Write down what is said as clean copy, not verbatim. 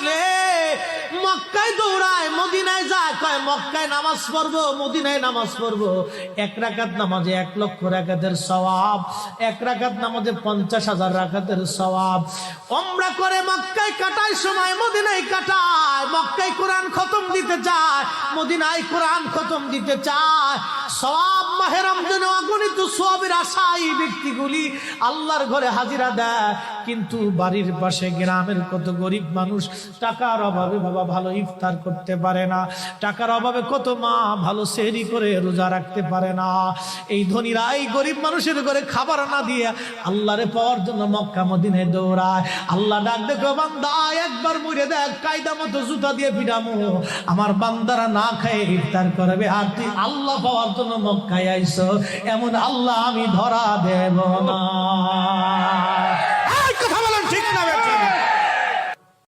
আসলে মক্কায় দৌড়ায়, মদিনায় যায়, কয় মক্কায় নামাজ পড়বো, মদিনায় নামাজ পড়বো। 1 রাকাত নামাজে 1 লক্ষ রাকাতের সওয়াব, 1 রাকাত নামাজে 50,000 রাকাতের সওয়াব। উমরা করে মক্কায় কাটায় সময় মদিনায় কাটায়, মক্কায় কোরআন খতম দিতে চায়, মদিনায় কোরআন খতম দিতে চায়। সওয়াব মাহে রমজানে অগণিত সওয়াবের আশায় ব্যক্তিগুলি আল্লাহর ঘরে হাজিরা দেয়, কিন্তু বাড়ির পাশে গ্রামের কত গরিব মানুষ টাকার অভাবে বাবা ভালো ইফতার করতে পারে না, টাকার অভাবে কত মা ভালো সেহরি করে রোজা রাখতে পারে না। এই ধনীরা এই গরিব মানুষের ঘরে খাবার না দিয়ে আল্লাহরে পাওয়ার জন্য মক্কা মদিনায় দৌড়ায়। আল্লাহ ডাক দেখো, বান্দা একবার মরে দেখ, কায়দা মতো জুতা দিয়ে পিটামো, আমার বান্দারা না খায় ইফতার করবে, আর তুই আল্লাহ পাওয়ার জন্য মক্কায় আইছো, এমন আল্লাহ আমি ধরা দেব না।